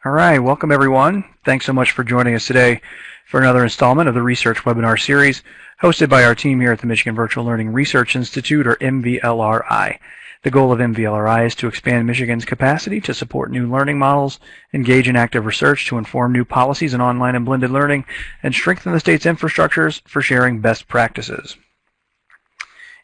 All right, welcome everyone. Thanks so much for joining us today for another installment of the Research Webinar Series hosted by our team here at the Michigan Virtual Learning Research Institute, or MVLRI. The goal of MVLRI is to expand Michigan's capacity to support new learning models, engage in active research to inform new policies in online and blended learning, and strengthen the state's infrastructures for sharing best practices.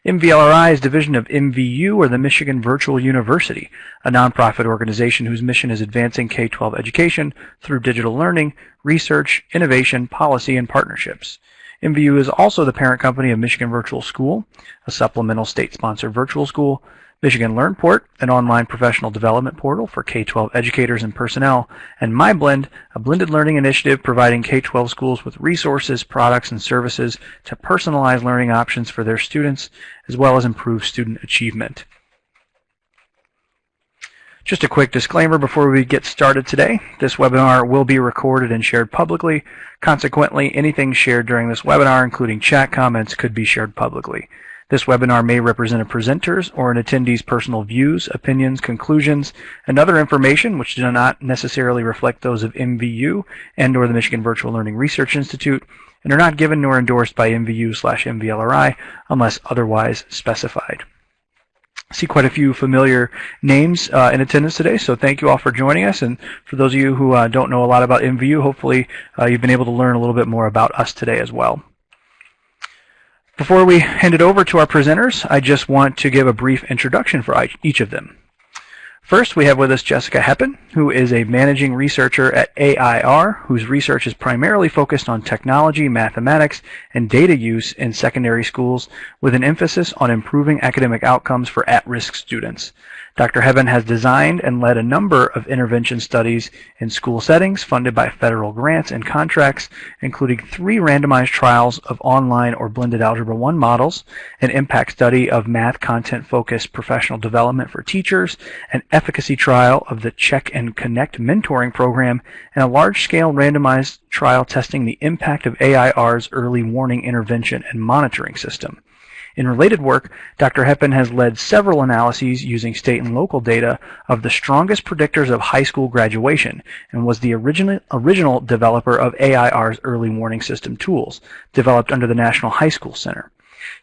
MVLRI is a division of MVU, or the Michigan Virtual University, a nonprofit organization whose mission is advancing K-12 education through digital learning, research, innovation, policy, and partnerships. MVU is also the parent company of Michigan Virtual School, a supplemental state-sponsored virtual school, Michigan LearnPort, an online professional development portal for K-12 educators and personnel, and MyBlend, a blended learning initiative providing K-12 schools with resources, products, and services to personalize learning options for their students, as well as improve student achievement. Just a quick disclaimer before we get started today. This webinar will be recorded and shared publicly. Consequently, anything shared during this webinar, including chat comments, could be shared publicly. This webinar may represent a presenter's or an attendee's personal views, opinions, conclusions, and other information which do not necessarily reflect those of MVU and/or the Michigan Virtual Learning Research Institute, and are not given nor endorsed by MVU/MVLRI unless otherwise specified. I see quite a few familiar names in attendance today, so thank you all for joining us. And for those of you who don't know a lot about MVU, hopefully you've been able to learn a little bit more about us today as well. Before we hand it over to our presenters, I just want to give a brief introduction for each of them. First, we have with us Jessica Heppen, who is a managing researcher at AIR, whose research is primarily focused on technology, mathematics, and data use in secondary schools, with an emphasis on improving academic outcomes for at-risk students. Dr. Heppen has designed and led a number of intervention studies in school settings funded by federal grants and contracts, including 3 randomized trials of online or blended Algebra 1 models, an impact study of math content-focused professional development for teachers, an efficacy trial of the Check and Connect mentoring program, and a large-scale randomized trial testing the impact of AIR's early warning intervention and monitoring system. In related work, Dr. Heppen has led several analyses using state and local data of the strongest predictors of high school graduation and was the original developer of AIR's early warning system tools, developed under the National High School Center.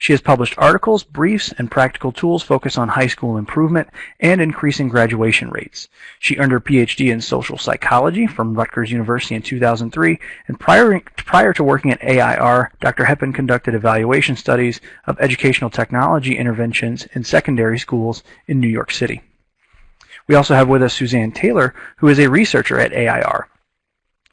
She has published articles, briefs, and practical tools focused on high school improvement and increasing graduation rates. She earned her PhD in social psychology from Rutgers University in 2003, and prior to working at AIR, Dr. Heppen conducted evaluation studies of educational technology interventions in secondary schools in New York City. We also have with us Suzanne Taylor, who is a researcher at AIR.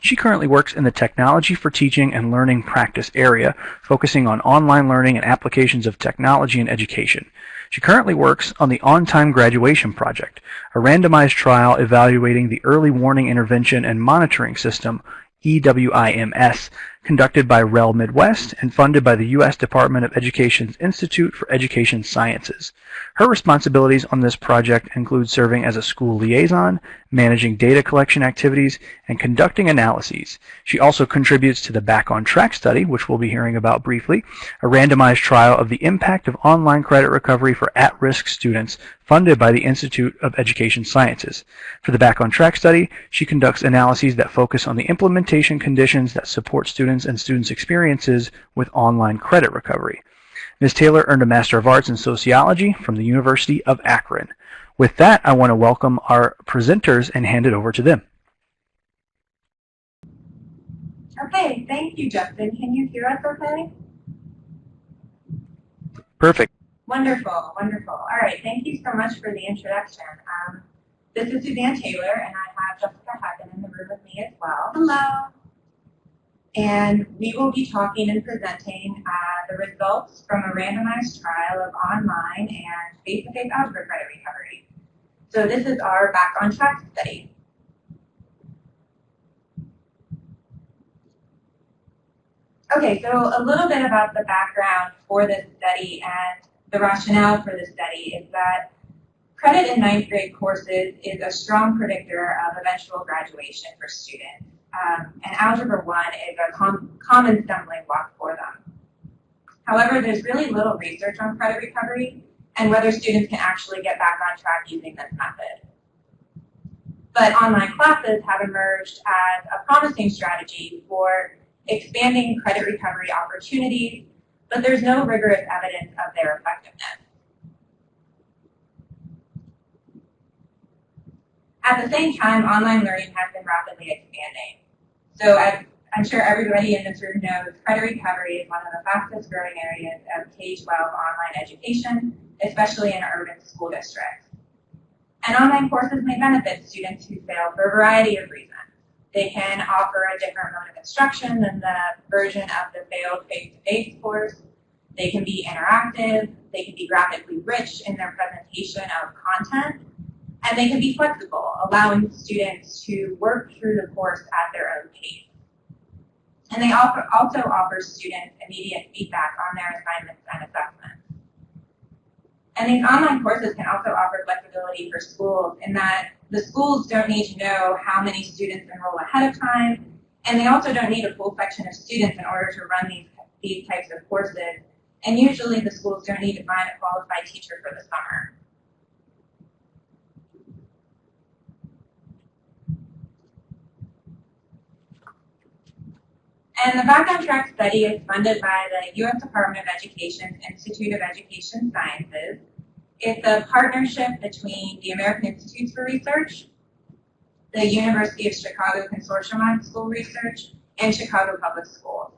She currently works in the Technology for Teaching and Learning practice area, focusing on online learning and applications of technology in education. She currently works on the On-Time Graduation Project, a randomized trial evaluating the Early Warning Intervention and Monitoring System, EWIMS, conducted by REL Midwest and funded by the U.S. Department of Education's Institute for Education Sciences. Her responsibilities on this project include serving as a school liaison, managing data collection activities, and conducting analyses. She also contributes to the Back on Track study, which we'll be hearing about briefly, a randomized trial of the impact of online credit recovery for at-risk students funded by the Institute of Education Sciences. For the Back on Track study, she conducts analyses that focus on the implementation conditions that support students and students' experiences with online credit recovery. Ms. Taylor earned a Master of Arts in Sociology from the University of Akron. With that, I want to welcome our presenters and hand it over to them. Okay, thank you, Justin. Can you hear us okay? Perfect. Wonderful, wonderful. All right, thank you so much for the introduction. This is Suzanne Taylor, and I have Jessica Heppen in the room with me as well. Hello. And we will be talking and presenting the results from a randomized trial of online and face-to-face algebra credit recovery. So this is our Back on Track study. Okay, so a little bit about the background for this study and the rationale for this study is that credit in 9th grade courses is a strong predictor of eventual graduation for students. And Algebra 1 is a common stumbling block for them. However, there's really little research on credit recovery and whether students can actually get back on track using this method. But online classes have emerged as a promising strategy for expanding credit recovery opportunities, but there's no rigorous evidence of their effectiveness. At the same time, online learning has been rapidly expanding. So as I'm sure everybody in this room knows, credit recovery is one of the fastest growing areas of K-12 online education, especially in urban school districts. And online courses may benefit students who fail for a variety of reasons. They can offer a different mode of instruction than the version of the failed face-to-face course. They can be interactive, they can be graphically rich in their presentation of content, and they can be flexible, allowing students to work through the course at their own pace. And they also offer students immediate feedback on their assignments and assessments. And these online courses can also offer flexibility for schools in that the schools don't need to know how many students enroll ahead of time, and they also don't need a full section of students in order to run these types of courses. And usually the schools don't need to find a qualified teacher for the summer. And the Back on Track study is funded by the U.S. Department of Education's Institute of Education Sciences. It's a partnership between the American Institutes for Research, the University of Chicago Consortium on School Research, and Chicago Public Schools.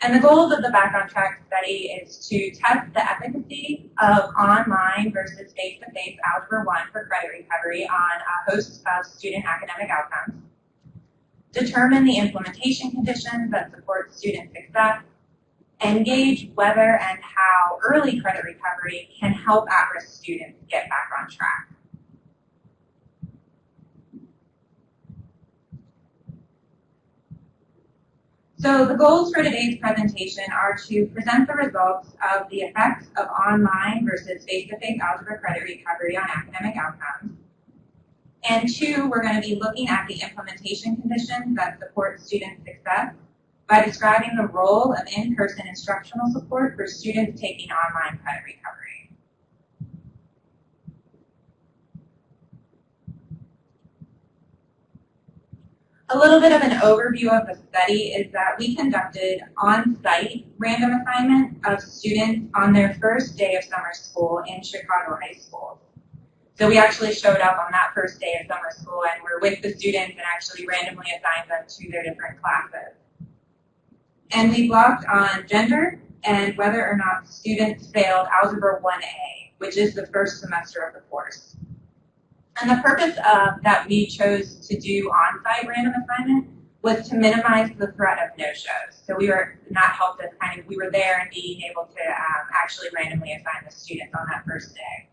And the goals of the Back on Track study is to test the efficacy of online versus face-to-face Algebra 1 for credit recovery on a host of student academic outcomes, determine the implementation conditions that support student success, and gauge whether and how early credit recovery can help at-risk students get back on track. So the goals for today's presentation are to present the results of the effects of online versus face-to-face algebra credit recovery on academic outcomes. And two, we're going to be looking at the implementation conditions that support student success by describing the role of in-person instructional support for students taking online credit recovery. A little bit of an overview of the study is that we conducted on-site random assignment of students on their first day of summer school in Chicago high schools. So we actually showed up on that first day of summer school and were with the students and actually randomly assigned them to their different classes. And we blocked on gender and whether or not students failed Algebra 1A, which is the first semester of the course. And the purpose that we chose to do on-site random assignment was to minimize the threat of no-shows. So we were not helped as we were there and being able to actually randomly assign the students on that first day.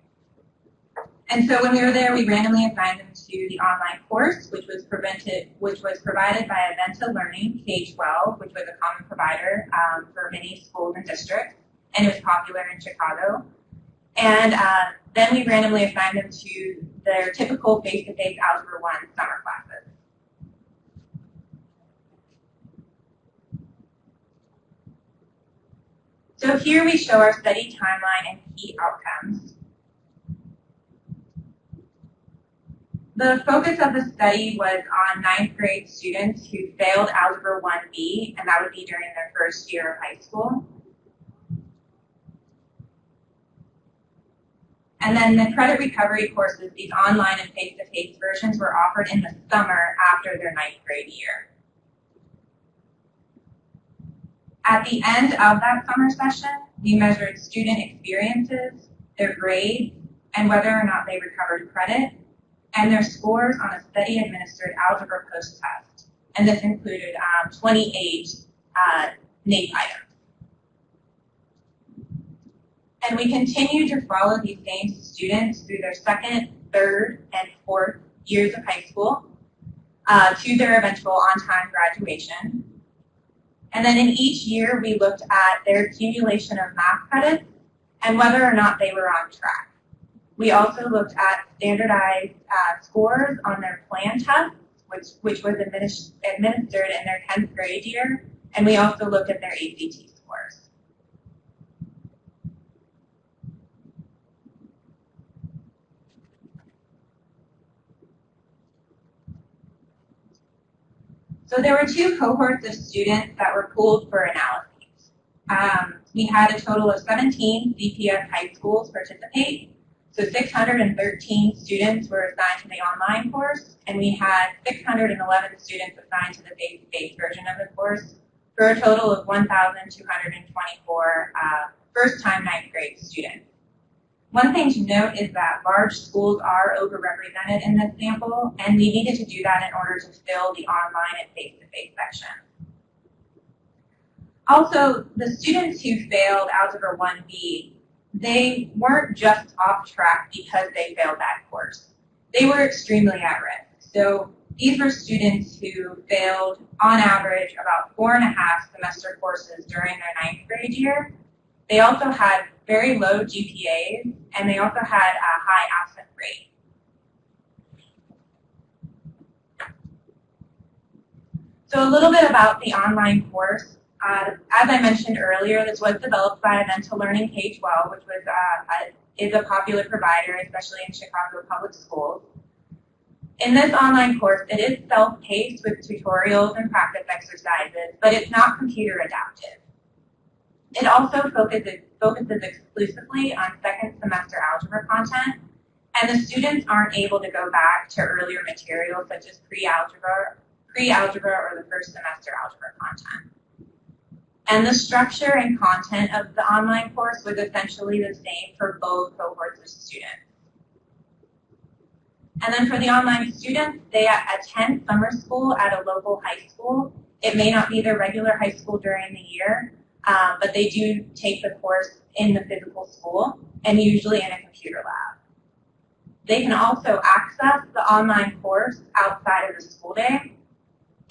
And so when we were there, we randomly assigned them to the online course, which was provided by Untitled Learning K-12, which was a common provider for many schools and districts, and it was popular in Chicago. And then we randomly assigned them to their typical face-to-face Algebra 1 summer classes. So here we show our study timeline and key outcomes. The focus of the study was on 9th grade students who failed Algebra 1B, and that would be during their first year of high school. And then the credit recovery courses, these online and face-to-face versions, were offered in the summer after their 9th grade year. At the end of that summer session, we measured student experiences, their grades, and whether or not they recovered credit, and their scores on a study-administered algebra post-test. And this included 28 NAEP items. And we continue to follow these same students through their second, third, and fourth years of high school to their eventual on-time graduation. And then in each year, we looked at their accumulation of math credits and whether or not they were on track. We also looked at standardized scores on their plan tests, which was administered in their 10th grade year, and we also looked at their ACT scores. So there were two cohorts of students that were pooled for analyses. We had a total of 17 CPS high schools participate. So 613 students were assigned to the online course, and we had 611 students assigned to the face-to-face version of the course, for a total of 1,224 first-time ninth grade students. One thing to note is that large schools are overrepresented in this sample, and we needed to do that in order to fill the online and face-to-face section. Also, the students who failed Algebra 1B, they weren't just off track because they failed that course. They were extremely at risk. So these were students who failed, on average, about 4.5 semester courses during their ninth grade year. They also had very low GPAs, and they also had a high absent rate. So a little bit about the online course. As I mentioned earlier, this was developed by Untitled Learning K-12, which was is a popular provider, especially in Chicago public schools. In this online course, it is self-paced with tutorials and practice exercises, but it's not computer adaptive. It also focuses exclusively on second semester algebra content, and the students aren't able to go back to earlier materials such as pre-algebra or the first semester algebra content. And the structure and content of the online course was essentially the same for both cohorts of students. And then for the online students, they attend summer school at a local high school. It may not be their regular high school during the year, but they do take the course in the physical school and usually in a computer lab. They can also access the online course outside of the school day,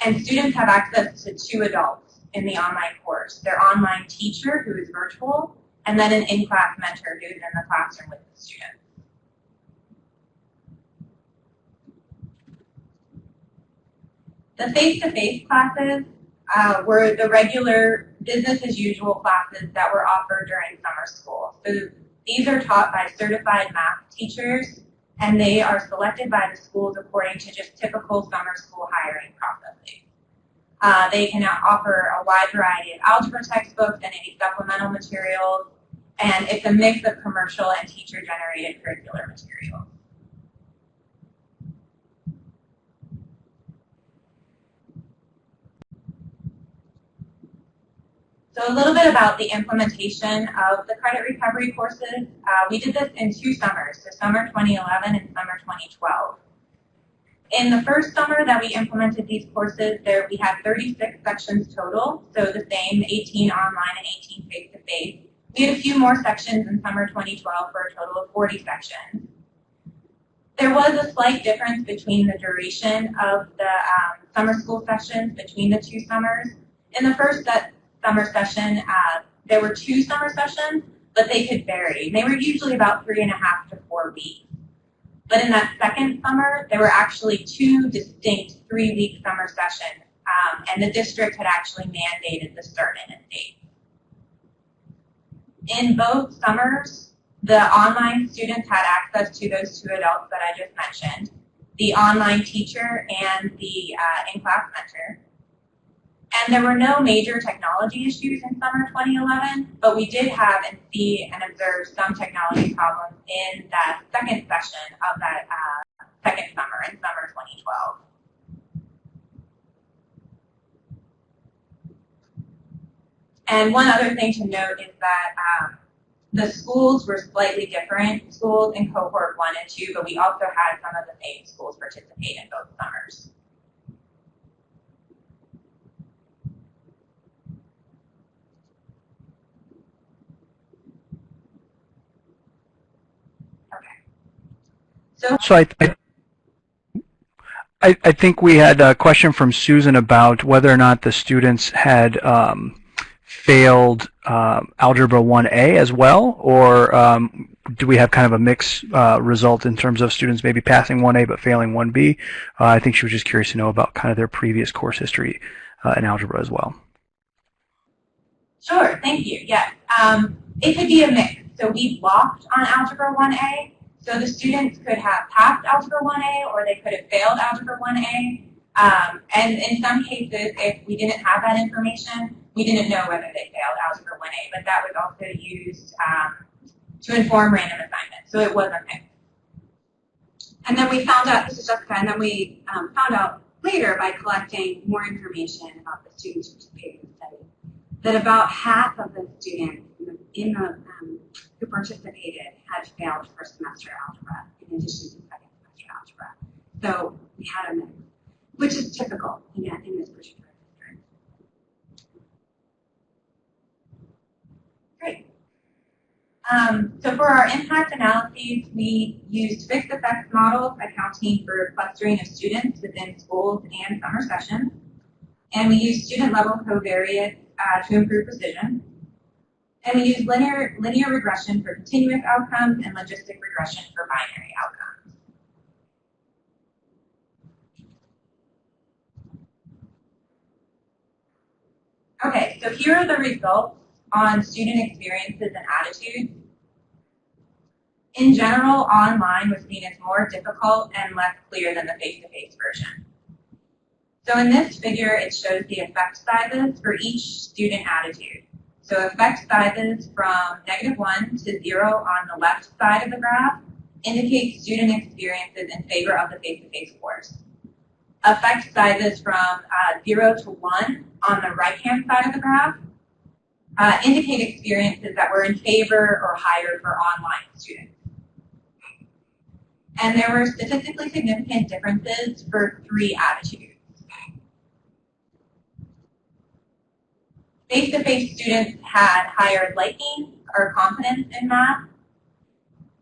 and students have access to 2 adults in the online course: their online teacher, who is virtual, and then an in-class mentor who's in the classroom with the students. The face-to-face classes were the regular business-as-usual classes that were offered during summer school. So these are taught by certified math teachers, and they are selected by the schools according to just typical summer school hiring processes. They can offer a wide variety of algebra textbooks and any supplemental materials, and it's a mix of commercial and teacher-generated curricular materials. So a little bit about the implementation of the credit recovery courses. We did this in 2 summers, so summer 2011 and summer 2012. In the first summer that we implemented these courses, we had 36 sections total, so the same, 18 online and 18 face-to-face. We had a few more sections in summer 2012 for a total of 40 sections. There was a slight difference between the duration of the summer school sessions between the 2 summers. In the first summer session, there were 2 summer sessions, but they could vary. They were usually about 3.5 to 4 weeks. But in that second summer, there were actually 2 distinct 3-week summer sessions, and the district had actually mandated the start and end date. In both summers, the online students had access to those 2 adults that I just mentioned, the online teacher and the in-class mentor. And there were no major technology issues in summer 2011, but we did have and see and observe some technology problems in that second session of that second summer, in summer 2012. And one other thing to note is that the schools were slightly different, schools in cohort 1 and 2, but we also had some of the same schools participate in both summers. So I think we had a question from Susan about whether or not the students had failed Algebra 1A as well, or do we have kind of a mixed result in terms of students maybe passing 1A but failing 1B? I think she was just curious to know about kind of their previous course history in algebra as well. Sure, thank you. Yes, it could be a mix. So we blocked on Algebra 1A. So the students could have passed Algebra 1A or they could have failed Algebra 1A. And in some cases, if we didn't have that information, we didn't know whether they failed Algebra 1A, but that was also used to inform random assignments, so it wasn't mixed. And then we found out, this is Jessica, and then we found out later by collecting more information about the students participating in the study, that about half of the students who participated had failed first semester algebra in addition to second semester algebra. So we had a mix, which is typical in this particular district. Great. So for our impact analyses, we used fixed effects models accounting for clustering of students within schools and summer sessions. And we used student level covariates to improve precision. And we used linear regression for continuous outcomes and logistic regression for binary outcomes. Okay, so here are the results on student experiences and attitudes. In general, online was seen as more difficult and less clear than the face-to-face version. So in this figure, it shows the effect sizes for each student attitude. So effect sizes from -1 to 0 on the left side of the graph indicate student experiences in favor of the face-to-face course. Effect sizes from 0 to 1 on the right-hand side of the graph indicate experiences that were in favor or higher for online students. And there were statistically significant differences for 3 attitudes. Face-to-face students had higher liking or confidence in math.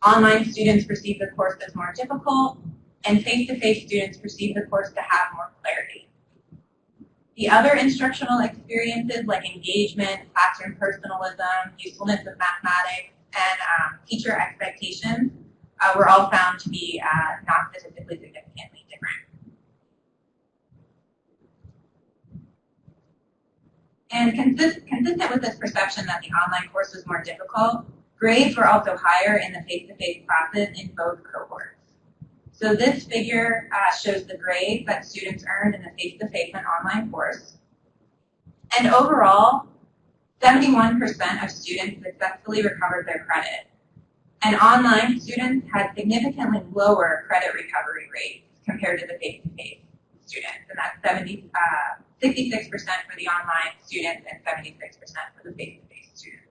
Online students perceived the course as more difficult, and face-to-face students perceived the course to have more clarity. The other instructional experiences like engagement, classroom personalism, usefulness of mathematics, and teacher expectations were all found to be not statistically significantly different. And consistent with this perception that the online course was more difficult, grades were also higher in the face-to-face classes in both cohorts. So this figure shows the grades that students earned in the face-to-face and online course. And overall, 71% of students successfully recovered their credit. And online students had significantly lower credit recovery rates compared to the face-to-face students. And that's 66% for the online students and 76% for the face-to-face students.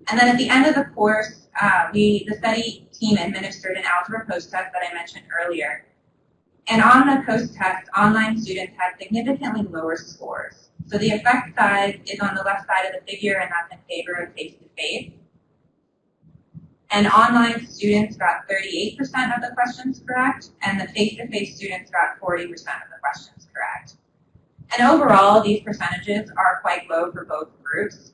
And then at the end of the course, the study team administered an algebra post-test that I mentioned earlier. And on the post-test, online students had significantly lower scores. So the effect size is on the left side of the figure, and that's in favor of face-to-face. And online students got 38% of the questions correct, and the face-to-face students got 40% of the questions correct. And overall, these percentages are quite low for both groups.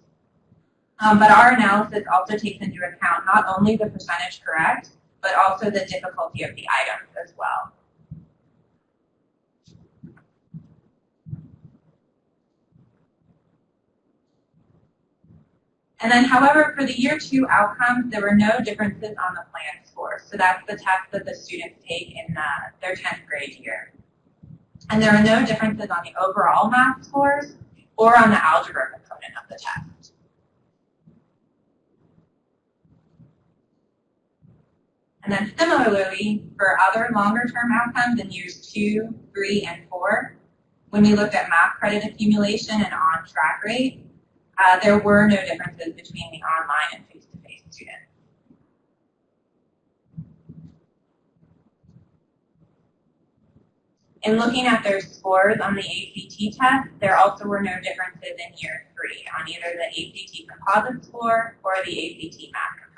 But our analysis also takes into account not only the percentage correct, but also the difficulty of the items as well. And then, however, for the year 2 outcomes, there were no differences on the planned score. So that's the test that the students take in their 10th grade year. And there are no differences on the overall math scores or on the algebra component of the test. And then similarly, for other longer-term outcomes in years 2, 3, and 4, when we looked at math credit accumulation and on-track rate, there were no differences between the online and face-to-face students. In looking at their scores on the ACT test, there also were no differences in year 3 on either the ACT composite score or the ACT math component.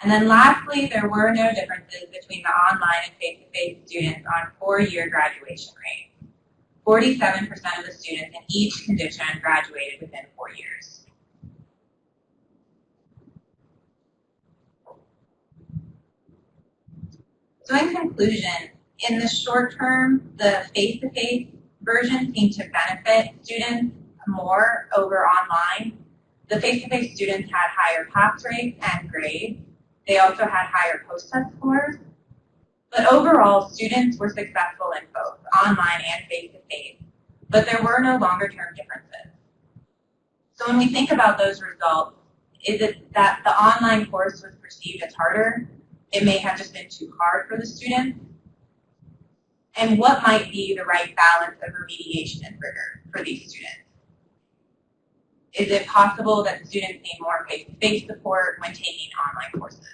And then lastly, there were no differences between the online and face-to-face students on 4-year graduation rates. 47% of the students in each condition graduated within 4 years. So in conclusion, in the short term, the face-to-face version seemed to benefit students more over online. The face-to-face students had higher pass rates and grades. They also had higher post-test scores. But overall, students were successful in both online and face-to-face, but there were no longer-term differences. So when we think about those results, is it that the online course was perceived as harder? It may have just been too hard for the students? And what might be the right balance of remediation and rigor for these students? Is it possible that students need more face-to-face support when taking online courses?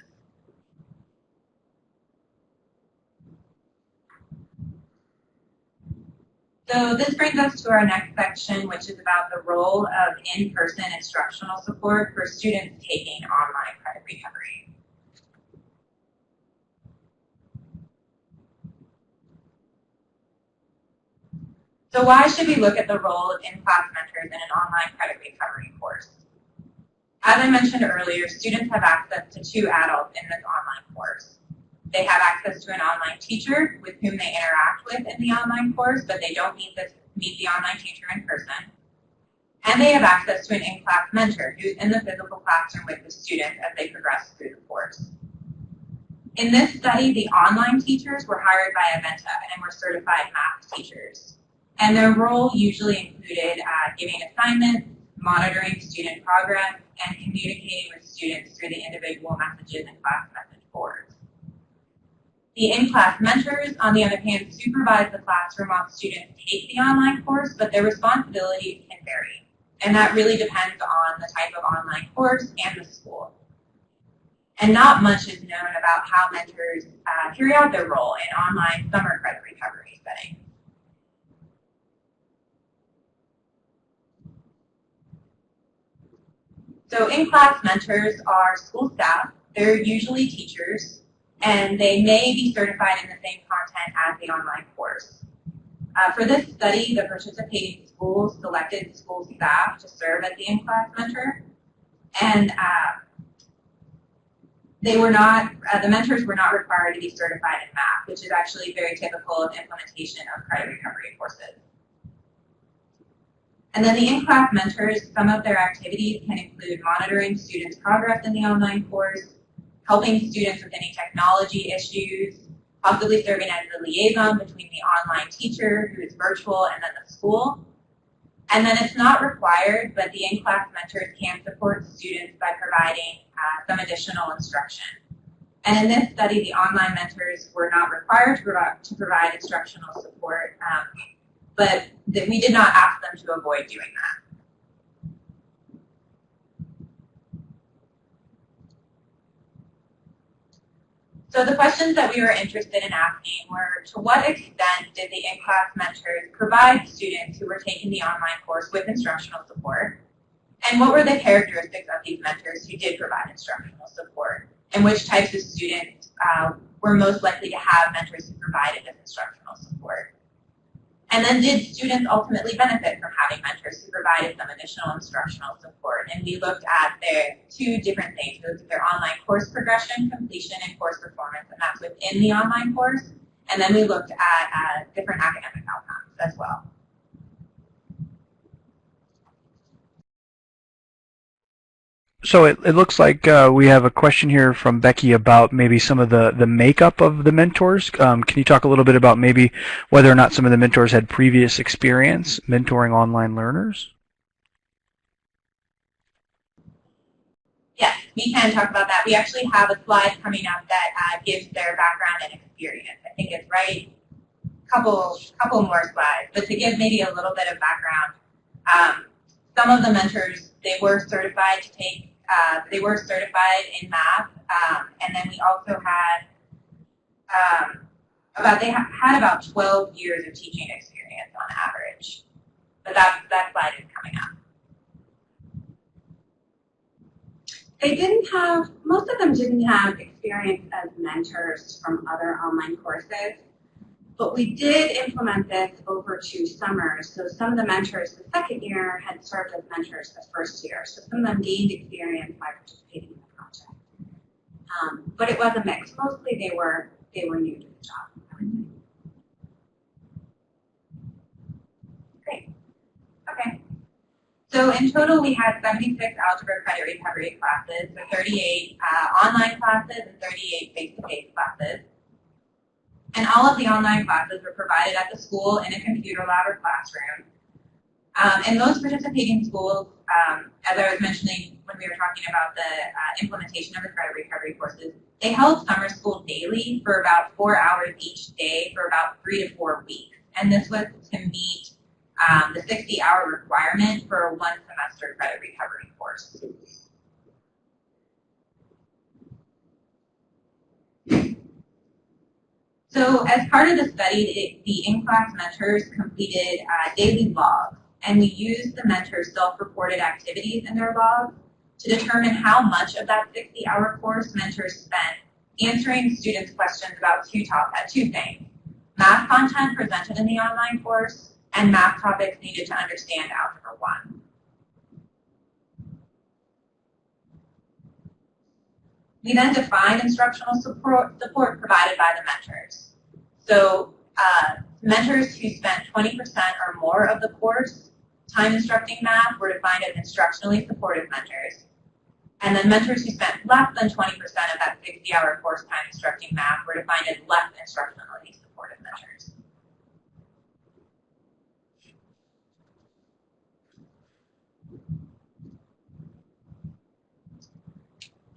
So this brings us to our next section, which is about the role of in-person instructional support for students taking online credit recovery. So why should we look at the role of in-class mentors in an online credit recovery course? As I mentioned earlier, students have access to 2 adults in this online course. They have access to an online teacher with whom they interact with in the online course, but they don't meet the online teacher in person. And they have access to an in-class mentor who's in the physical classroom with the student as they progress through the course. In this study, the online teachers were hired by Aventa and were certified math teachers. And their role usually included giving assignments, monitoring student progress, and communicating with students through the individual messages and class message boards. The in-class mentors, on the other hand, supervise the classroom while students take the online course, but their responsibilities can vary. And that really depends on the type of online course and the school. And not much is known about how mentors carry out their role in online summer credit recovery settings. So in-class mentors are school staff. They're usually teachers, and they may be certified in the same content as the online course. For this study, the participating schools selected school staff to serve as the in-class mentor, and the mentors were not required to be certified in math, which is actually very typical of implementation of credit recovery courses. And then the in-class mentors, some of their activities can include monitoring students' progress in the online course, helping students with any technology issues, possibly serving as the liaison between the online teacher, who is virtual, and then the school. And then it's not required, but the in-class mentors can support students by providing some additional instruction. And in this study, the online mentors were not required to provide instructional support, but we did not ask them to avoid doing that. So the questions that we were interested in asking were, to what extent did the in-class mentors provide students who were taking the online course with instructional support? And what were the characteristics of these mentors who did provide instructional support? And which types of students were most likely to have mentors who provided this instructional support? And then did students ultimately benefit from having mentors who provided some additional instructional support? And we looked at their 2 different things. Those are their online course progression, completion, and course performance, and that's within the online course. And then we looked at different academic outcomes as well. So it looks like we have a question here from Becky about maybe some of the makeup of the mentors. Can you talk a little bit about maybe whether or not some of the mentors had previous experience mentoring online learners? Yes, we can talk about that. We actually have a slide coming up that gives their background and experience. I think it's right. Couple more slides, but to give maybe a little bit of background, some of the mentors, they were certified to take. They were certified in math, and then we also had had about 12 years of teaching experience on average. But that slide is coming up. Most of them didn't have experience as mentors from other online courses, but we did implement this over 2 summers. So some of the mentors the second year had served as mentors the first year. So some of them gained experience by participating in the project. But it was a mix. Mostly they were new to the job, I would say. Great. Okay. So in total, we had 76 algebra credit recovery classes, so 38 online classes and 38 face-to-face classes. And all of the online classes were provided at the school in a computer lab or classroom. In most participating schools, as I was mentioning when we were talking about the implementation of the credit recovery courses, they held summer school daily for about 4 hours each day for about 3 to 4 weeks. And this was to meet the 60-hour requirement for a one-semester credit recovery course. So as part of the study, the in-class mentors completed daily logs, and we used the mentors' self-reported activities in their logs to determine how much of that 60-hour course mentors spent answering students' questions about two things: math content presented in the online course and math topics needed to understand Algebra 1. We then defined instructional support provided by the mentors. So mentors who spent 20% or more of the course time instructing math were defined as instructionally supportive mentors. And then mentors who spent less than 20% of that 60-hour course time instructing math were defined as less instructionally supportive mentors.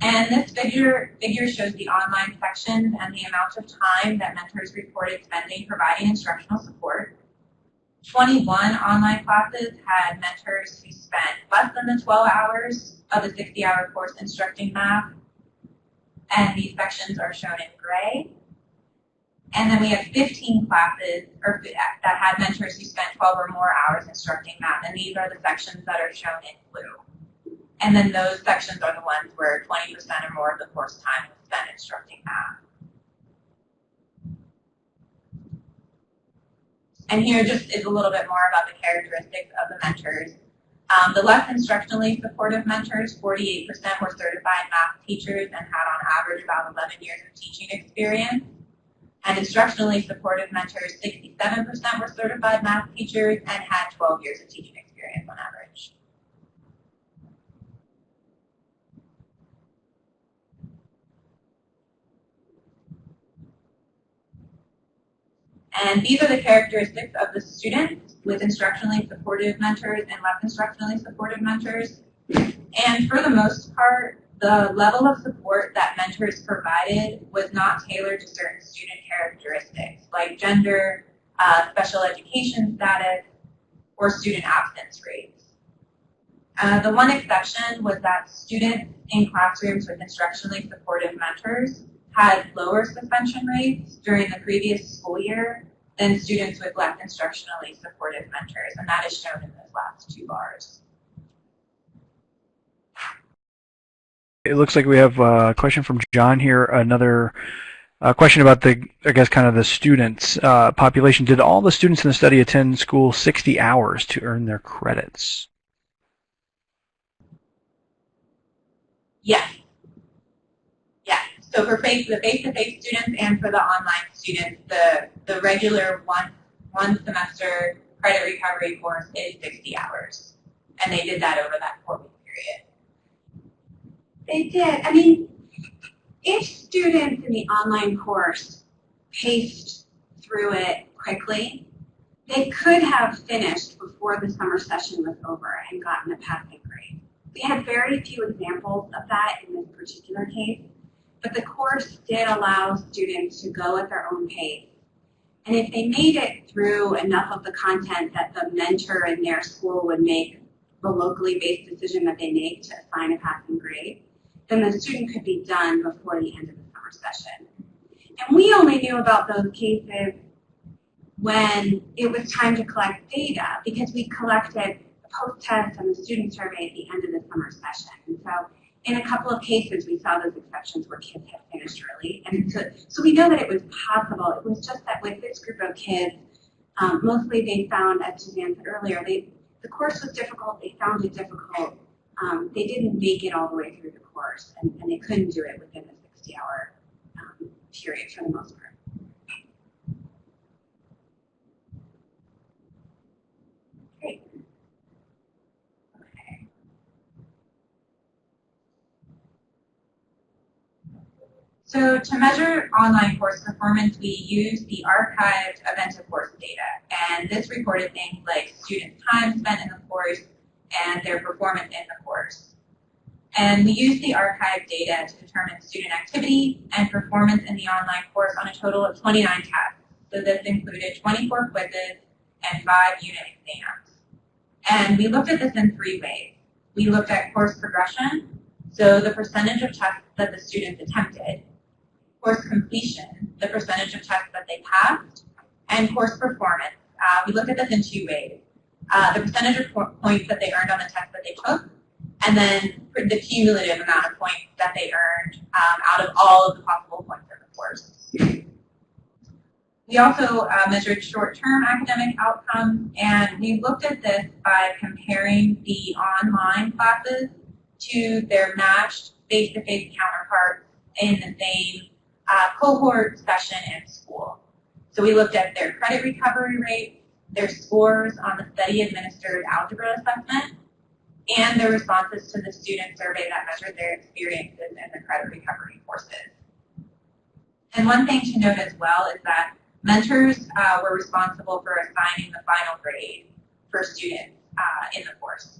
And this figure shows the online sections and the amount of time that mentors reported spending providing instructional support. 21 online classes had mentors who spent less than the 12 hours of the 60-hour course instructing math, and these sections are shown in gray. And then we have 15 classes that had mentors who spent 12 or more hours instructing math, and these are the sections that are shown in blue. And then those sections are the ones where 20% or more of the course time was spent instructing math. And here just is a little bit more about the characteristics of the mentors. The less instructionally supportive mentors, 48% were certified math teachers and had on average about 11 years of teaching experience. And instructionally supportive mentors, 67% were certified math teachers and had 12 years of teaching experience on average. And these are the characteristics of the students with instructionally supportive mentors and less instructionally supportive mentors. And for the most part, the level of support that mentors provided was not tailored to certain student characteristics like gender, special education status, or student absence rates. The one exception was that students in classrooms with instructionally supportive mentors had lower suspension rates during the previous school year than students with less instructionally supportive mentors, and that is shown in those last two bars. It looks like we have a question from John here, another question about the, I guess, kind of the students population. Did all the students in the study attend school 60 hours to earn their credits? Yes. Yes. So for the face-to-face students and for the online students, the regular one semester credit recovery course is 60 hours. And they did that over that 4-week period. They did. I mean, if students in the online course paced through it quickly, they could have finished before the summer session was over and gotten a passing grade. We had very few examples of that in this particular case, but the course did allow students to go at their own pace. And if they made it through enough of the content that the mentor in their school would make the locally based decision that they make to assign a passing grade, then the student could be done before the end of the summer session. And we only knew about those cases when it was time to collect data, because we collected the post-test and the student survey at the end of the summer session. And so in a couple of cases, we saw those exceptions where kids had finished early. And so we know that it was possible. It was just that with this group of kids, mostly they found, as Suzanne said earlier, the course was difficult. They found it difficult. They didn't make it all the way through the course, and they couldn't do it within the 60-hour period for the most part. Great. So to measure online course performance, we use the archived event of course data. And this recorded things like students' time spent in the course and their performance in the course. And we use the archived data to determine student activity and performance in the online course on a total of 29 tests. So this included 24 quizzes and 5 unit exams. And we looked at this in 3 ways. We looked at course progression, so the percentage of tests that the students attempted, course completion, the percentage of tests that they passed, and course performance. We looked at this in 2 ways. The percentage of points that they earned on the test that they took, and then the cumulative amount of points that they earned out of all of the possible points in the course. We also measured short-term academic outcomes, and we looked at this by comparing the online classes to their matched face-to-face counterparts in the same cohort, session, and school. So we looked at their credit recovery rates, their scores on the study-administered algebra assessment, and their responses to the student survey that measured their experiences in the credit recovery courses. And one thing to note as well is that mentors were responsible for assigning the final grade for students in the course.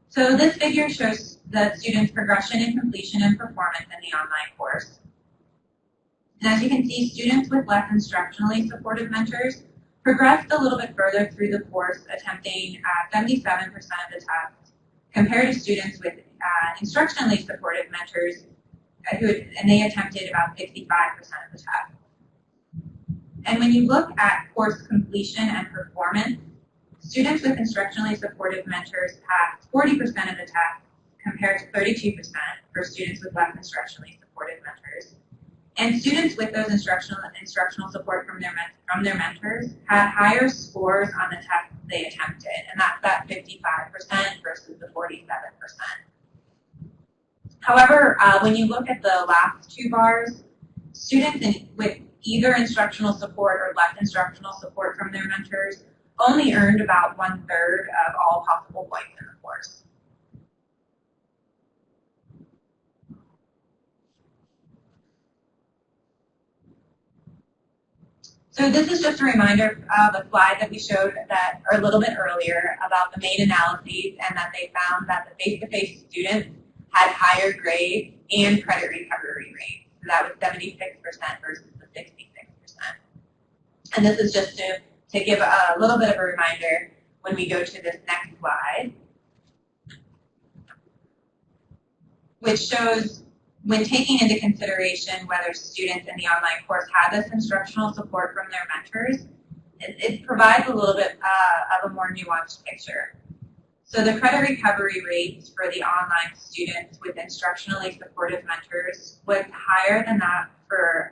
So this figure shows the students' progression in completion and performance in the online course. And as you can see, students with less instructionally supportive mentors progressed a little bit further through the course, attempting 77% of the tests, compared to students with instructionally supportive mentors, and they attempted about 65% of the tests. And when you look at course completion and performance, students with instructionally supportive mentors passed 40% of the tests compared to 32% for students with less instructionally supportive mentors. And students with those instructional support from their mentors had higher scores on the tests they attempted, and that's that 55% versus the 47%. However, when you look at the last 2 bars, students with either instructional support or less instructional support from their mentors only earned about 1/3 of all possible points in the course. So this is just a reminder of a slide that we showed that a little bit earlier about the main analyses, and that they found that the face-to-face students had higher grades and credit recovery rates. So that was 76% versus the 66%. And this is just to give a little bit of a reminder when we go to this next slide, which shows when taking into consideration whether students in the online course had this instructional support from their mentors, it provides a little bit of a more nuanced picture. So the credit recovery rates for the online students with instructionally supportive mentors was higher than that for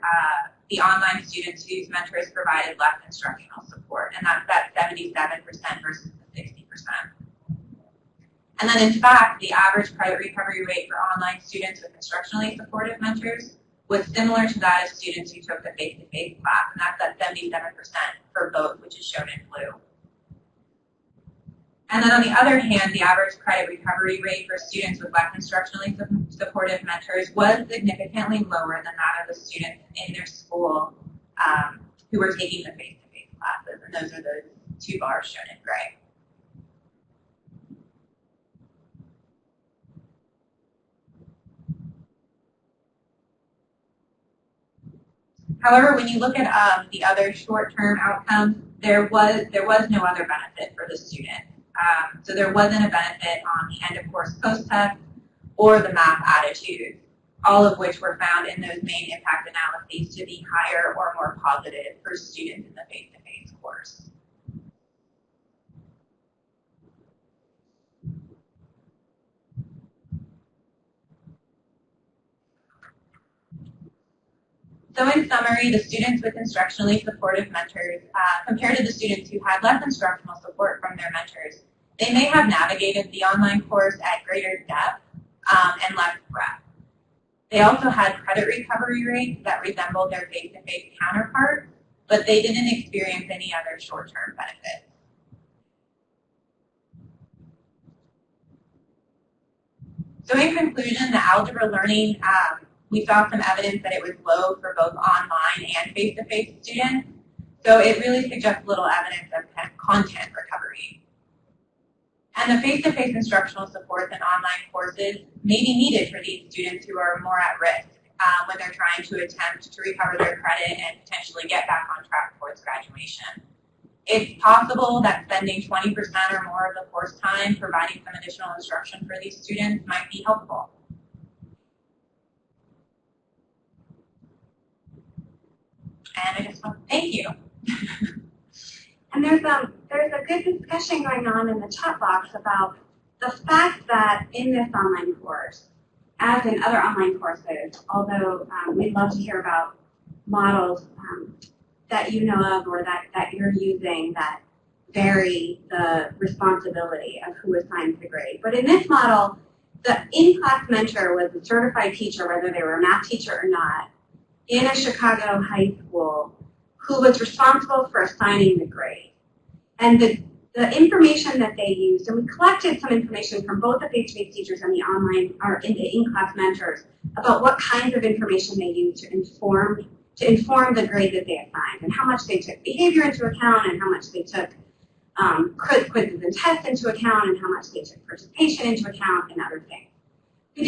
the online students whose mentors provided less instructional support, and that's that 77% versus the 60%. And then in fact, the average credit recovery rate for online students with instructionally supportive mentors was similar to that of students who took the face-to-face class, and that's at 77% for both, which is shown in blue. And then on the other hand, the average credit recovery rate for students with less instructionally supportive mentors was significantly lower than that of the students in their school who were taking the face-to-face classes, and those are the 2 bars shown in gray. However, when you look at the other short-term outcomes, there was no other benefit for the student. So there wasn't a benefit on the end-of-course post-test or the math attitudes, all of which were found in those main impact analyses to be higher or more positive for students in the face-to-face course. So in summary, the students with instructionally supportive mentors, compared to the students who had less instructional support from their mentors, they may have navigated the online course at greater depth and less breadth. They also had credit recovery rates that resembled their face-to-face counterparts, but they didn't experience any other short-term benefits. So in conclusion, the algebra learning, we saw some evidence that it was low for both online and face-to-face students. So it really suggests little evidence of kind of content recovery. And the face-to-face instructional supports and online courses may be needed for these students who are more at risk when they're trying to attempt to recover their credit and potentially get back on track towards graduation. It's possible that spending 20% or more of the course time providing some additional instruction for these students might be helpful. And I just want to thank you. And there's a good discussion going on in the chat box about the fact that in this online course, as in other online courses, although we'd love to hear about models that you know of or that you're using that vary the responsibility of who assigns the grade. But in this model, the in-class mentor was a certified teacher, whether they were a math teacher or not, in a Chicago high school, who was responsible for assigning the grade. And the information that they used, and we collected some information from both the face-to-face teachers and the online or in-class mentors about what kinds of information they used to inform the grade that they assigned, and how much they took behavior into account, and how much they took quizzes and tests into account, and how much they took participation into account, and other things. We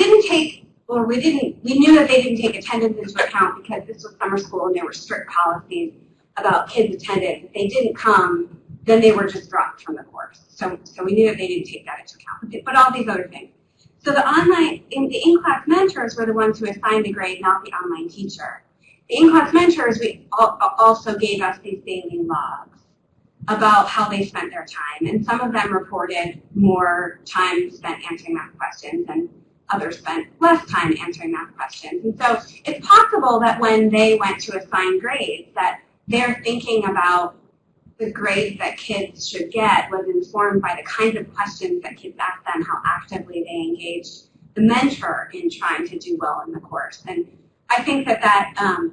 knew that they didn't take attendance into account because this was summer school and there were strict policies about kids' attendance. If they didn't come, then they were just dropped from the course. So we knew that they didn't take that into account, but all these other things. So the in-class mentors were the ones who assigned the grade, not the online teacher. The in-class mentors also gave us these daily logs about how they spent their time, and some of them reported more time spent answering math questions, and others spent less time answering math questions. And so it's possible that when they went to assign grades, that their thinking about the grades that kids should get was informed by the kinds of questions that kids asked them, how actively they engaged the mentor in trying to do well in the course. And I think that's a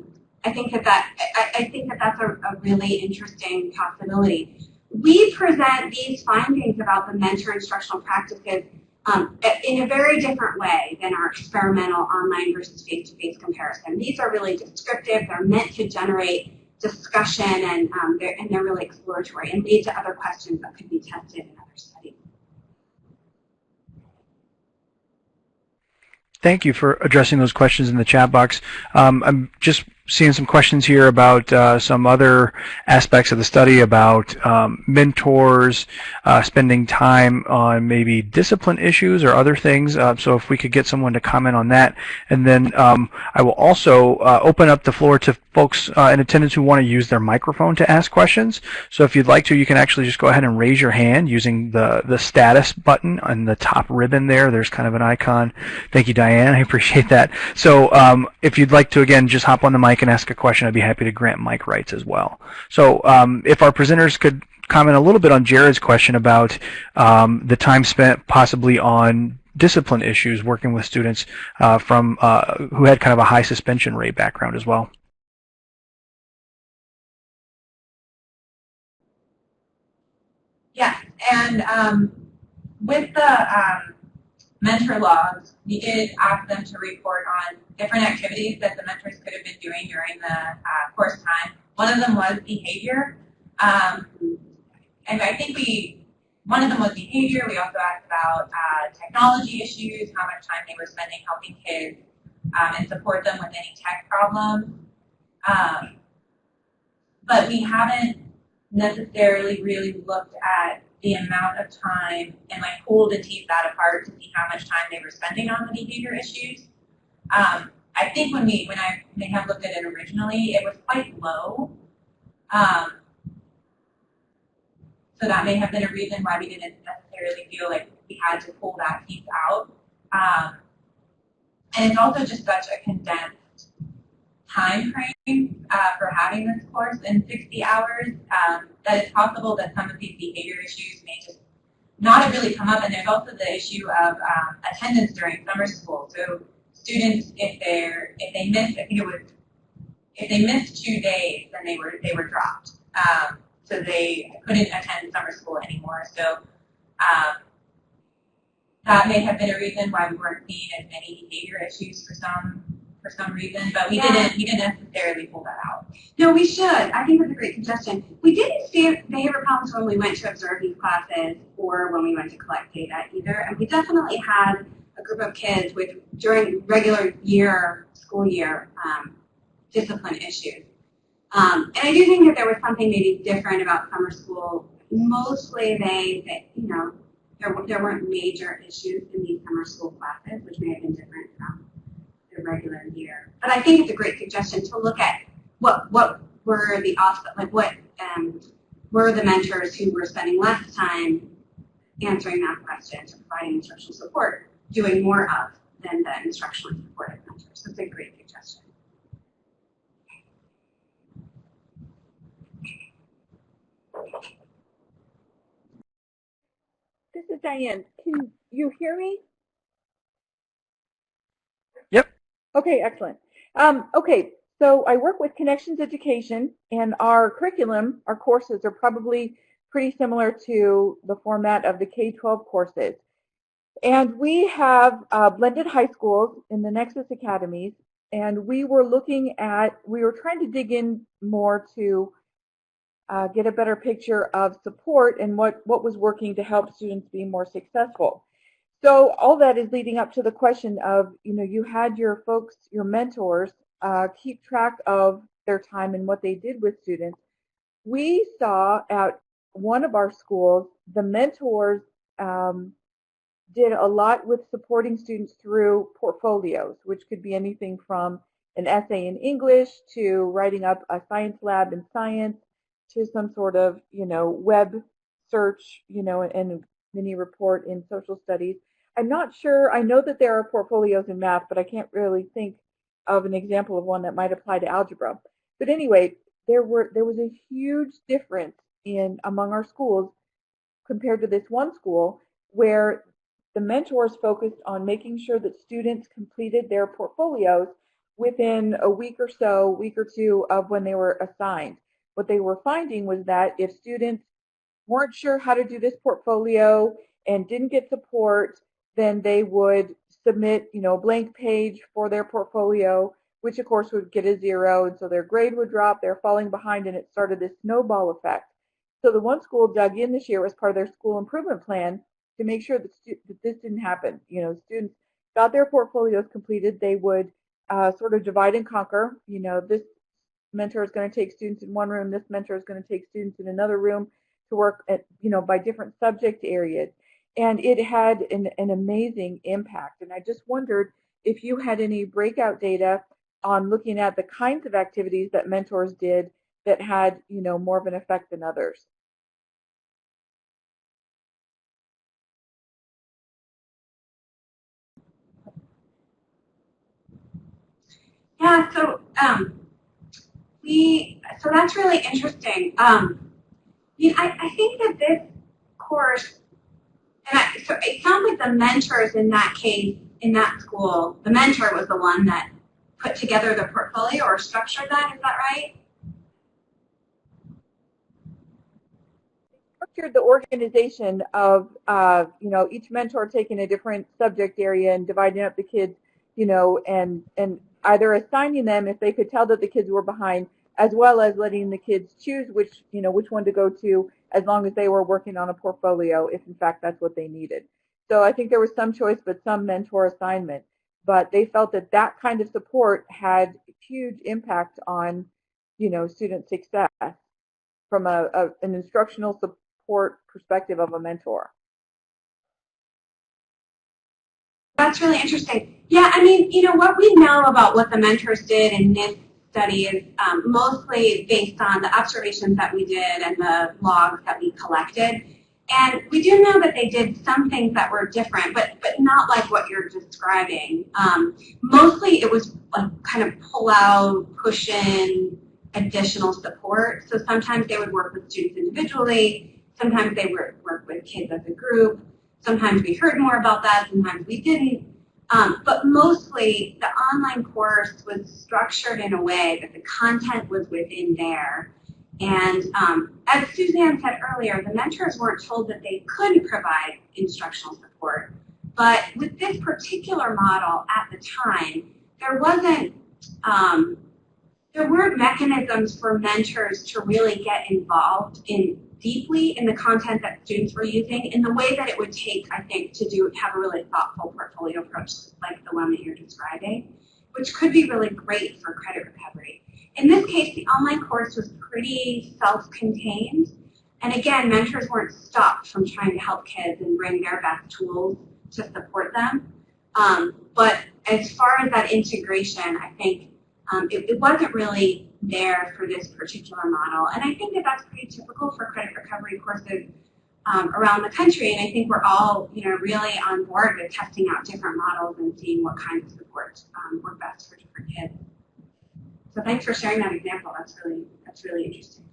really interesting possibility. We present these findings about the mentor instructional practices in a very different way than our experimental online versus face-to-face comparison. These are really descriptive. They're meant to generate discussion, and they're really exploratory and lead to other questions that could be tested in other studies. Thank you for addressing those questions in the chat box. I'm just seeing some questions here about some other aspects of the study about mentors, spending time on maybe discipline issues or other things. So if we could get someone to comment on that. And then I will also open up the floor to folks in attendance who want to use their microphone to ask questions. So if you'd like to, you can actually just go ahead and raise your hand using the status button on the top ribbon there. There's kind of an icon. Thank you, Diane. I appreciate that. So if you'd like to, again, just hop on the mic and ask a question, I'd be happy to grant mic rights as well. So if our presenters could comment a little bit on Jared's question about the time spent possibly on discipline issues working with students from who had kind of a high suspension rate background as well. Yes, and with the mentor logs, we did ask them to report on different activities that the mentors could have been doing during the course time. One of them was behavior, and I think one of them was behavior. We also asked about technology issues, how much time they were spending helping kids and support them with any tech problems. But we haven't necessarily really looked at the amount of time and pulled and teased that apart to see how much time they were spending on the behavior issues. I think when I may have looked at it originally, it was quite low. So that may have been a reason why we didn't necessarily feel like we had to pull that piece out. And it's also just such a condensed time frame for having this course in 60 hours that it's possible that some of these behavior issues may just not have really come up. And there's also the issue of attendance during summer school. So students, if they missed 2 days, then they were dropped. So they couldn't attend summer school anymore. So that may have been a reason why we weren't seeing as many behavior issues for some reason, but we didn't necessarily pull that out. No, we should. I think that's a great suggestion. We didn't see behavior problems when we went to observe these classes or when we went to collect data either, and we definitely had a group of kids with, during regular school year, discipline issues. And I do think that there was something maybe different about summer school. Mostly there weren't major issues in these summer school classes, which may have been different from the regular year. But I think it's a great suggestion to look at what were the offset, like what were the mentors who were spending less time answering math questions or providing instructional support doing more of than the instructionally supported mentors. So it's a great suggestion. This is Diane. Can you hear me? Yep. Okay, excellent. Okay, so I work with Connections Education, and our curriculum, our courses are probably pretty similar to the format of the K-12 courses. And we have blended high schools in the Nexus Academies, and we were trying to dig in more to get a better picture of support and what was working to help students be more successful. So all that is leading up to the question of, you had your folks, your mentors, keep track of their time and what they did with students. We saw at one of our schools, the mentors did a lot with supporting students through portfolios, which could be anything from an essay in English to writing up a science lab in science to some sort of, web search, and mini report in social studies. I'm not sure. I know that there are portfolios in math, but I can't really think of an example of one that might apply to algebra. But anyway, there was a huge difference among our schools compared to this one school where the mentors focused on making sure that students completed their portfolios within a week or two of when they were assigned. What they were finding was that if students weren't sure how to do this portfolio and didn't get support, then they would submit, a blank page for their portfolio, which of course would get a 0, and so their grade would drop, they're falling behind, and it started this snowball effect. So the one school dug in this year as part of their school improvement plan to make sure that this didn't happen. Students got their portfolios completed, they would sort of divide and conquer. This mentor is going to take students in one room, this mentor is going to take students in another room to work at, by different subject areas. And it had an amazing impact. And I just wondered if you had any breakout data on looking at the kinds of activities that mentors did that had, more of an effect than others. Yeah, so so that's really interesting. I think that this course, so it sounds like the mentors in that case, in that school, the mentor was the one that put together the portfolio or structured that, is that right? Structured the organization of, each mentor taking a different subject area and dividing up the kids, and either assigning them if they could tell that the kids were behind, as well as letting the kids choose which one to go to as long as they were working on a portfolio, if in fact that's what they needed. So I think there was some choice, but some mentor assignment. But they felt that kind of support had huge impact on, student success from an instructional support perspective of a mentor. That's really interesting. Yeah, what we know about what the mentors did in this study is mostly based on the observations that we did and the logs that we collected. And we do know that they did some things that were different, but not like what you're describing. Mostly it was like kind of pull out, push in, additional support. So sometimes they would work with students individually, sometimes they would work with kids as a group. Sometimes we heard more about that, sometimes we didn't. But mostly the online course was structured in a way that the content was within there. And as Suzanne said earlier, the mentors weren't told that they couldn't provide instructional support, But with this particular model at the time, there weren't mechanisms for mentors to really get involved deeply in the content that students were using in the way that it would take, I think, to have a really thoughtful portfolio approach like the one that you're describing, which could be really great for credit recovery. In this case, the online course was pretty self-contained. And again, mentors weren't stopped from trying to help kids and bring their best tools to support them. But as far as that integration, I think it wasn't really there for this particular model. And I think that that's pretty typical for credit recovery courses around the country. And I think we're all, really on board with testing out different models and seeing what kinds of support work best for different kids. So thanks for sharing that example. That's really interesting.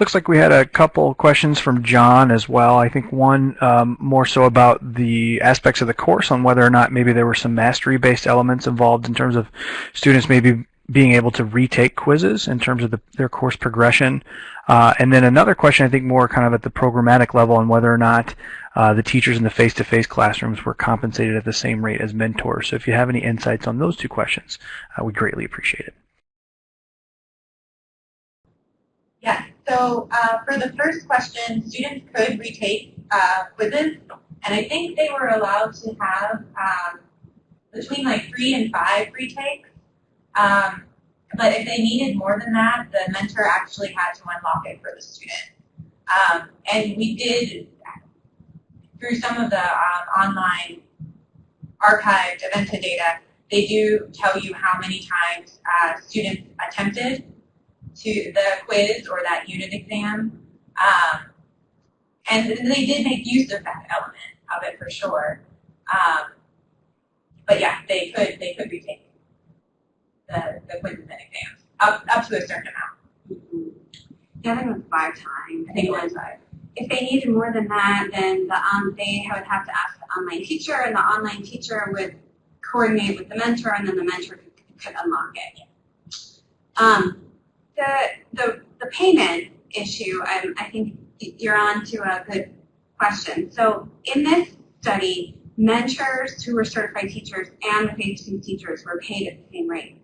Looks like we had a couple questions from John as well. I think one more so about the aspects of the course on whether or not maybe there were some mastery-based elements involved in terms of students maybe being able to retake quizzes in terms of their course progression. And then another question, I think more kind of at the programmatic level on whether or not the teachers in the face-to-face classrooms were compensated at the same rate as mentors. So if you have any insights on those two questions, we'd greatly appreciate it. Yes, so for the first question, students could retake quizzes, and I think they were allowed to have between like 3 and 5 retakes. But if they needed more than that, the mentor actually had to unlock it for the student. And we did, through some of the online archived event data, they do tell you how many times students attempted to the quiz or that unit exam. And they did make use of that element of it for sure. But yeah, they could retake the quizzes and exams up to a certain amount. Mm-hmm. Yeah, I think it was 5 times. I think it was 5. If they needed more than that, then they would have to ask the online teacher, and the online teacher would coordinate with the mentor, and then the mentor could unlock it. The payment issue, I think you're on to a good question. So in this study, mentors who were certified teachers and the face-to-face teachers were paid at the same rate.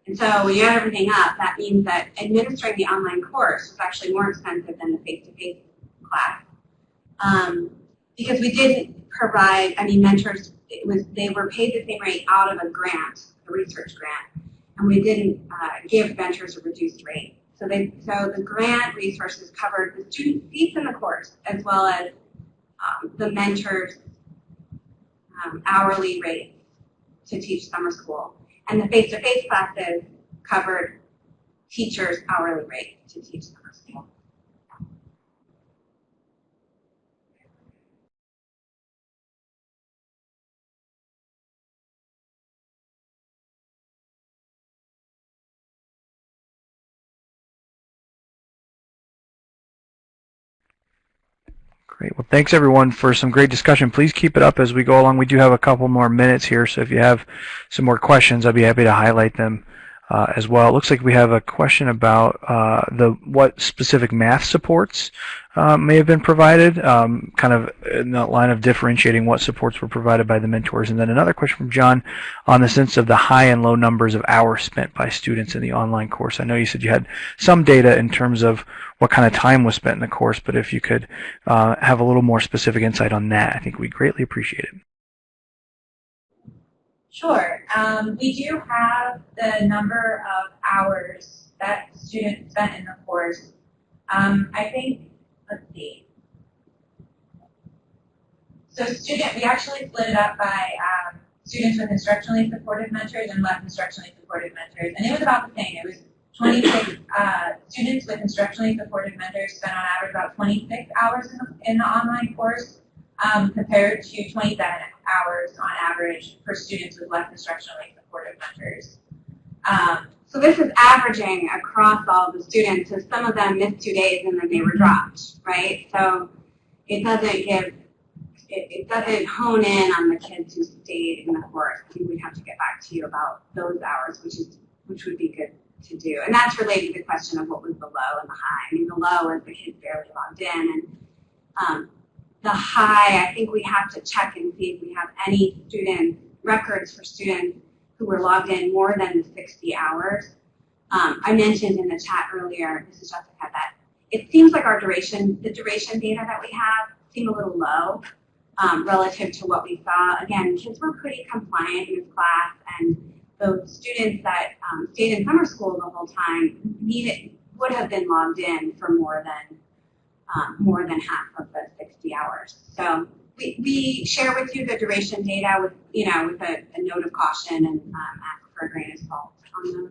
And so when you add everything up, that means that administering the online course was actually more expensive than the face-to-face class. Because we didn't provide, mentors, they were paid the same rate out of a grant, a research grant, and we didn't give mentors a reduced rate. So the grant resources covered the student seats in the course as well as the mentors' hourly rates to teach summer school. And the face-to-face classes covered teachers' hourly rate to teach summer school. Great. Well, thanks everyone for some great discussion. Please keep it up as we go along. We do have a couple more minutes here, so if you have some more questions, I'd be happy to highlight them as well. It looks like we have a question about what specific math supports may have been provided, kind of in the line of differentiating what supports were provided by the mentors. And then another question from John on the sense of the high and low numbers of hours spent by students in the online course. I know you said you had some data in terms of what kind of time was spent in the course, but if you could have a little more specific insight on that, I think we'd greatly appreciate it. Sure. We do have the number of hours that students spent in the course. I think, let's see. So we actually split it up by students with instructionally supported mentors and less instructionally supported mentors. And it was about the same. It was 26 students with instructionally supported mentors spent on average about 26 hours in the online course compared to 27 hours on average for students with less instructionally supported mentors. So this is averaging across all the students. So some of them missed 2 days and then they were dropped, right? So it doesn't hone in on the kids who stayed in the course. I think we'd have to get back to you about those hours, which would be good to do. And that's related to the question of what was the low and the high. I mean, the low is the kids barely logged in, and the high, I think we have to check and see if we have any records for students who were logged in more than the 60 hours. I mentioned in the chat earlier, Mrs. Jessica, that it seems like the duration data that we have seem a little low relative to what we saw. Again, kids were pretty compliant in this class, and those students that stayed in summer school the whole time would have been logged in for more than half of the 60 hours. So we share with you the duration data with a note of caution and ask for a grain of salt on those.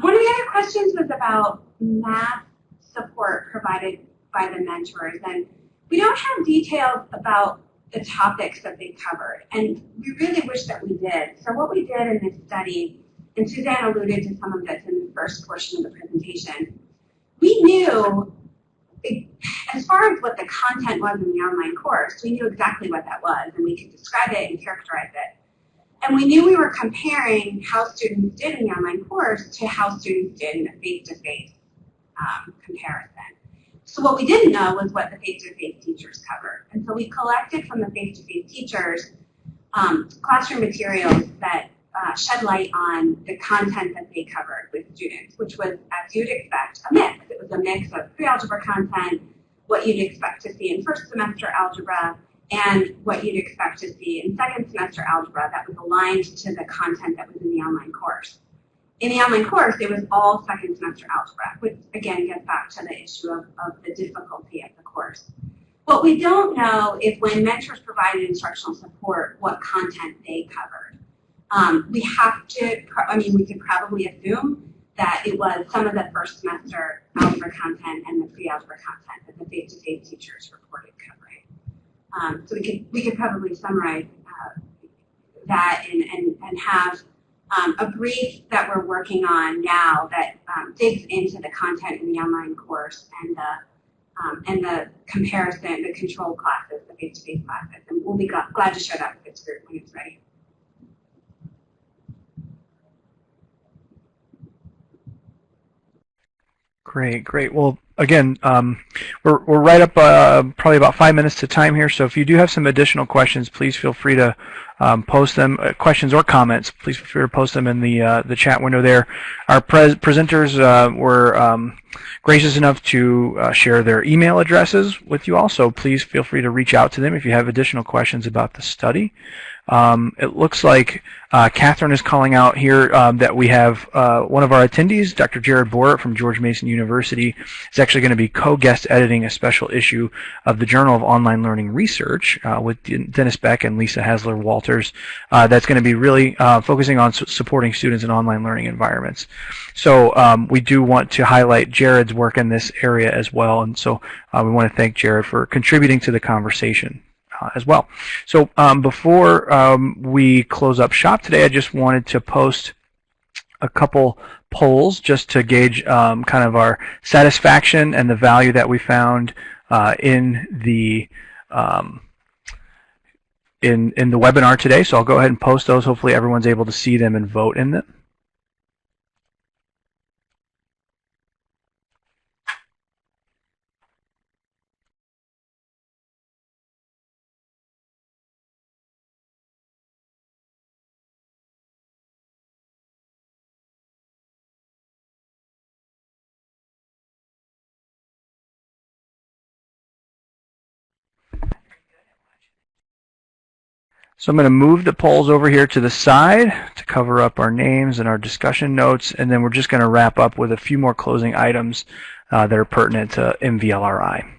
One of the other questions was about math support provided by the mentors, and we don't have details about the topics that they covered, and we really wish that we did. So what we did in this study, and Suzanne alluded to some of this in the first portion of the presentation, we knew, as far as what the content was in the online course, we knew exactly what that was, and we could describe it and characterize it. And we knew we were comparing how students did in the online course to how students did in a face-to-face comparison. So what we didn't know was what the face-to-face teachers covered. And so we collected from the face-to-face teachers classroom materials that shed light on the content that they covered with students, which was, as you'd expect, a mix. It was a mix of pre-algebra content, what you'd expect to see in first semester algebra, and what you'd expect to see in second semester algebra that was aligned to the content that was in the online course. In the online course, it was all second semester algebra, which again gets back to the issue of the difficulty of the course. What we don't know is when mentors provided instructional support, what content they covered. We could probably assume that it was some of the first semester algebra content and the pre-algebra content that the face-to-face teachers reported covering. So we could probably summarize that and have a brief that we're working on now that digs into the content in the online course and the comparison, the control classes, the face-to-face classes, and we'll be glad to share that with this group when it's ready. Great. Well, again, we're right up probably about 5 minutes to time here. So if you do have some additional questions, please feel free to post them. Questions or comments, please feel free to post them in the chat window there. Our presenters were gracious enough to share their email addresses with you all. So please feel free to reach out to them if you have additional questions about the study. It looks like Catherine is calling out here that we have one of our attendees, Dr. Jared Borat from George Mason University, is actually going to be co-guest editing a special issue of the Journal of Online Learning Research with Dennis Beck and Lisa Hasler-Walters. That's going to be really focusing on supporting students in online learning environments. So we do want to highlight Jared's work in this area as well, and so we want to thank Jared for contributing to the conversation as well. So before we close up shop today, I just wanted to post a couple polls just to gauge kind of our satisfaction and the value that we found in the webinar today. So I'll go ahead and post those. Hopefully everyone's able to see them and vote in them. So I'm going to move the polls over here to the side to cover up our names and our discussion notes, and then we're just going to wrap up with a few more closing items that are pertinent to MVLRI.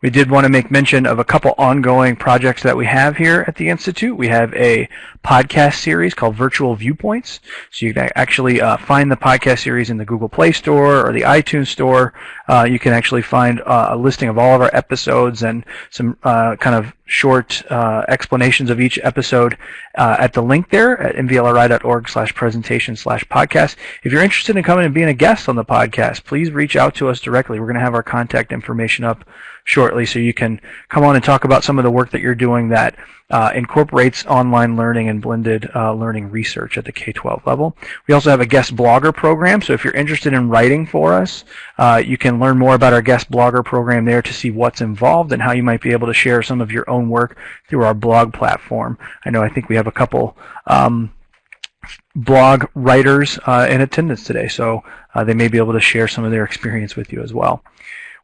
We did want to make mention of a couple ongoing projects that we have here at the Institute. We have a podcast series called Virtual Viewpoints. So you can actually find the podcast series in the Google Play Store or the iTunes Store. you can actually find a listing of all of our episodes and some kind of short explanations of each episode at the link there at mvlri.org/presentation/podcast. If you're interested in coming and being a guest on the podcast, please reach out to us directly. We're going to have our contact information up shortly so you can come on and talk about some of the work that you're doing that incorporates online learning and blended learning research at the K-12 level. We also have a guest blogger program, so if you're interested in writing for us, you can learn more about our guest blogger program there to see what's involved and how you might be able to share some of your own work through our blog platform. I think we have a couple blog writers in attendance today, so they may be able to share some of their experience with you as well.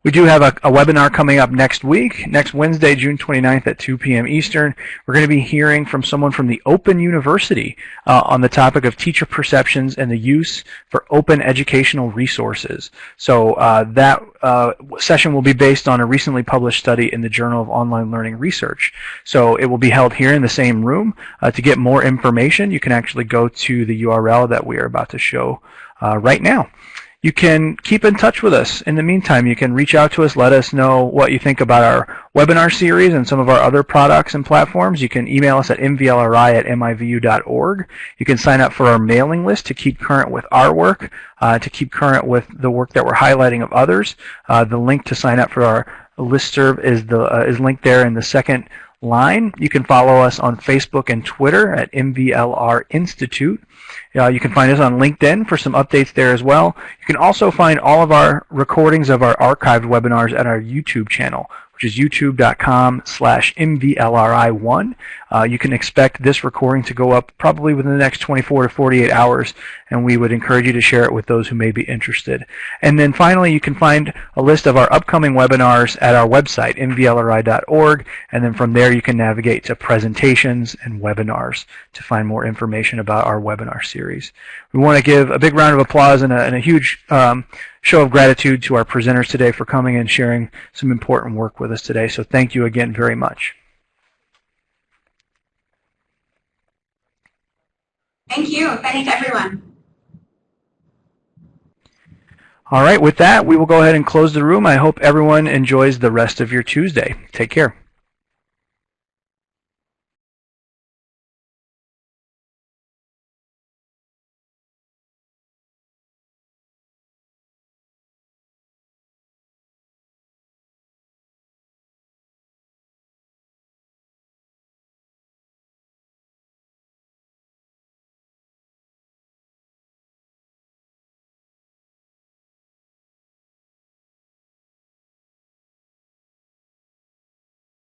We do have a webinar coming up next week, next Wednesday, June 29th at 2 p.m. Eastern. We're going to be hearing from someone from the Open University on the topic of teacher perceptions and the use for open educational resources. So that session will be based on a recently published study in the Journal of Online Learning Research. So it will be held here in the same room. To get more information, you can actually go to the URL that we are about to show right now. You can keep in touch with us. In the meantime, you can reach out to us, let us know what you think about our webinar series and some of our other products and platforms. You can email us at mvlri@mivu.org. You can sign up for our mailing list to keep current with our work, to keep current with the work that we're highlighting of others. The link to sign up for our listserv is linked there in the second line. You can follow us on Facebook and Twitter at MVLR Institute. You can find us on LinkedIn for some updates there as well. You can also find all of our recordings of our archived webinars at our YouTube channel, which is youtube.com/MVLRI1. You can expect this recording to go up probably within the next 24 to 48 hours, and we would encourage you to share it with those who may be interested. And then finally, you can find a list of our upcoming webinars at our website, mvlri.org, and then from there you can navigate to presentations and webinars to find more information about our webinar series. We want to give a big round of applause and a huge show of gratitude to our presenters today for coming and sharing some important work with us today. So thank you again very much. Thank you. Thanks, everyone. All right, with that, we will go ahead and close the room. I hope everyone enjoys the rest of your Tuesday. Take care.